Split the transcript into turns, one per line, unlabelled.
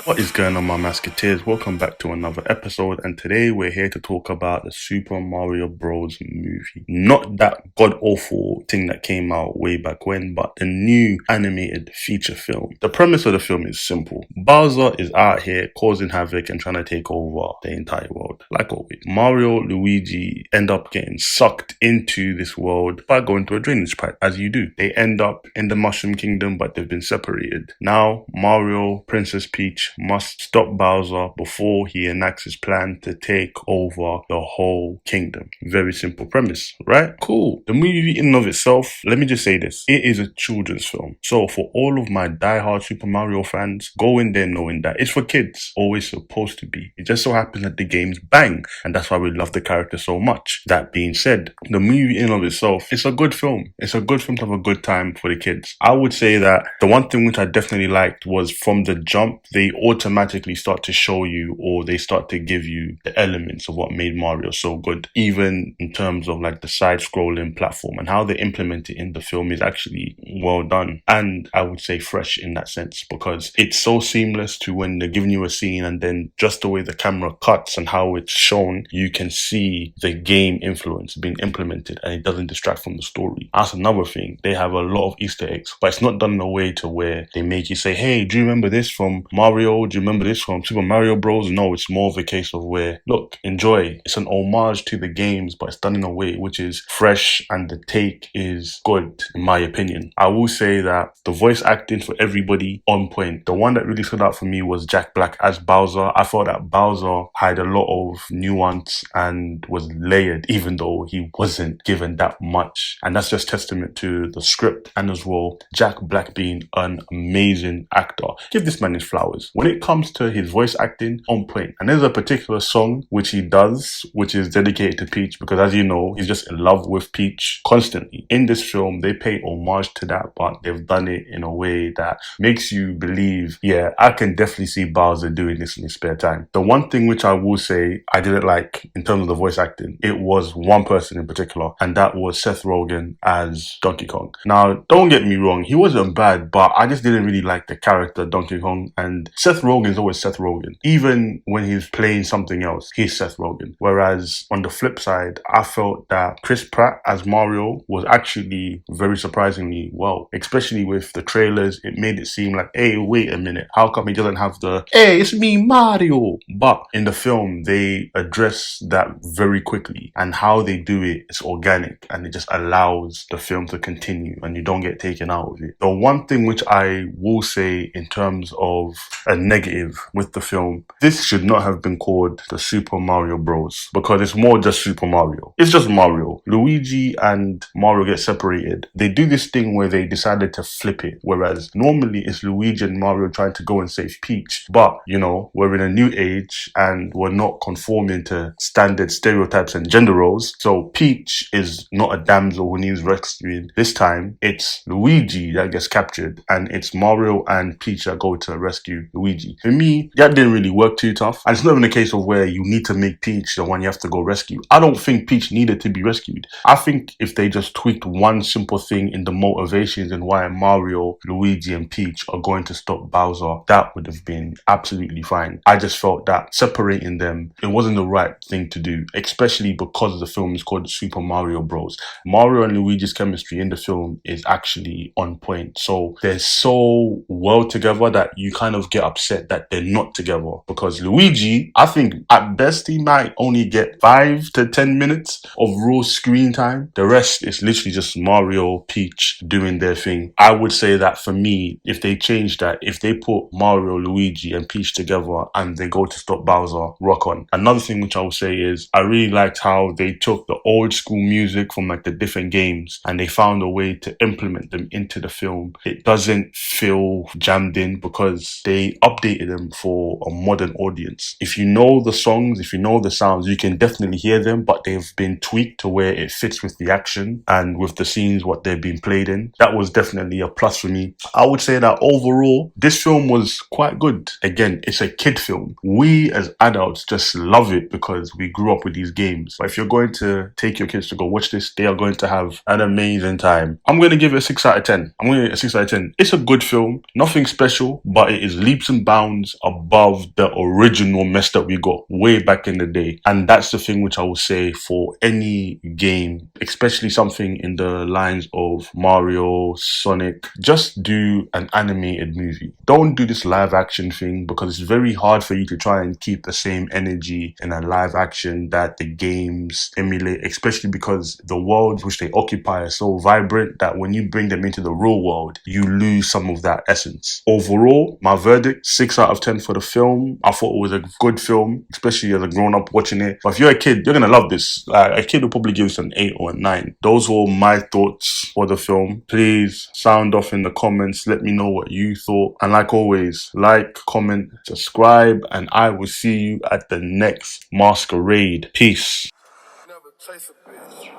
What is going on, my Masketeers? Welcome back to another episode, and today we're here to talk about the Super Mario Bros. Movie. Not that god-awful thing that came out way back when, but the new animated feature film. The premise of the film is simple. Bowser is out here causing havoc and trying to take over the entire world. Like always, Mario, Luigi end up getting sucked into this world by going to a drainage pipe, as you do. They end up in the Mushroom Kingdom, but they've been separated. Now, Mario, Princess Peach must stop Bowser before he enacts his plan to take over the whole kingdom. Very simple premise, right? Cool. The movie in and of itself, let me just say this. It is a children's film. So for all of my diehard Super Mario fans, go in there knowing that it's for kids. Always supposed to be. It just so happens that the games bang, and that's why we love the character so much. That being said, the movie in and of itself, it's a good film. It's a good film to have a good time for the kids. I would say that the one thing which I definitely liked was from the jump, they automatically start to show you, or they start to give you the elements of what made Mario so good, even in terms of like the side-scrolling platform, and how they implement it in the film is actually well done, and I would say fresh in that sense, because it's so seamless to when they're giving you a scene, and then just the way the camera cuts and how it's shown, you can see the game influence being implemented, and it doesn't distract from the story. That's another thing. They have a lot of Easter eggs, but it's not done in a way to where they make you say, hey, do you remember this from Mario? Do you remember this from Super Mario Bros? No, it's more of a case of where, look, enjoy. It's an homage to the games, but it's done in a way which is fresh, and the take is good, in my opinion. I will say that the voice acting for everybody on point. The one that really stood out for me was Jack Black as Bowser. I thought that Bowser had a lot of nuance and was layered, even though he wasn't given that much. And that's just testament to the script, and as well, Jack Black being an amazing actor. Give this man his flowers. When it comes to his voice acting, on point. And there's a particular song which he does, which is dedicated to Peach, because as you know, he's just in love with Peach constantly. In this film, they pay homage to that, but they've done it in a way that makes you believe, yeah, I can definitely see Bowser doing this in his spare time. The one thing which I will say I didn't like in terms of the voice acting, it was one person in particular, and that was Seth Rogen as Donkey Kong. Now, don't get me wrong, he wasn't bad, but I just didn't really like the character Donkey Kong, and Seth Rogen is always Seth Rogen. Even when he's playing something else, he's Seth Rogen. Whereas on the flip side, I felt that Chris Pratt as Mario was actually very surprisingly well, especially with the trailers. It made it seem like, hey, wait a minute, how come he doesn't have the, hey, it's me, Mario? But in the film, they address that very quickly, and how they do it is organic, and it just allows the film to continue, and you don't get taken out of it. The one thing which I will say in terms of a negative with the film, this should not have been called the Super Mario Bros, because it's more just Super Mario. It's just Mario. Luigi and Mario get separated. They do this thing where they decided to flip it, whereas normally it's Luigi and Mario trying to go and save Peach. But, you know, we're in a new age and we're not conforming to standard stereotypes and gender roles. So Peach is not a damsel who needs rescuing. This time it's Luigi that gets captured, and it's Mario and Peach that go to rescue Luigi. For me, that didn't really work too tough. And it's not even a case of where you need to make Peach the one you have to go rescue. I don't think Peach needed to be rescued. I think if they just tweaked one simple thing in the motivations and why Mario, Luigi, and Peach are going to stop Bowser, that would have been absolutely fine. I just felt that separating them, it wasn't the right thing to do, especially because the film is called Super Mario Bros. Mario and Luigi's chemistry in the film is actually on point. So they're so well together that you kind of get upset that they're not together, because Luigi, I think at best he might only get 5 to 10 minutes of raw screen time. The rest is literally just Mario, Peach doing their thing. I would say that for me, if they change that, if they put Mario, Luigi, and Peach together and they go to stop Bowser, rock on. Another thing which I would say is I really liked how they took the old school music from like the different games and they found a way to implement them into the film. It doesn't feel jammed in because they updated them for a modern audience. If you know the songs, if you know the sounds, you can definitely hear them, but they've been tweaked to where it fits with the action and with the scenes what they've been played in. That was definitely a plus for me. I would say that overall, this film was quite good. Again, it's a kid film. We as adults just love it because we grew up with these games. But if you're going to take your kids to go watch this, they are going to have an amazing time. I'm going to give it a 6 out of 10. I'm going to give it a 6 out of 10. It's a good film, nothing special, but it is leaps leaps and bounds above the original mess that we got way back in the day. And that's the thing which I will say for any game, especially something in the lines of Mario, Sonic. Just do an animated movie. Don't do this live action thing, because it's very hard for you to try and keep the same energy in a live action that the games emulate, especially because the worlds which they occupy are so vibrant that when you bring them into the real world, you lose some of that essence. Overall, my verdict, 6 out of 10 for the film. I thought it was a good film, especially as a grown-up watching it. But if you're a kid, you're gonna love this. A kid will probably give this an 8 or a 9. Those were my thoughts for the film. Please sound off in the comments. Let me know what you thought. And like always, like, comment, subscribe, and I will see you at the next Masquerade. Peace. Never chase a bitch.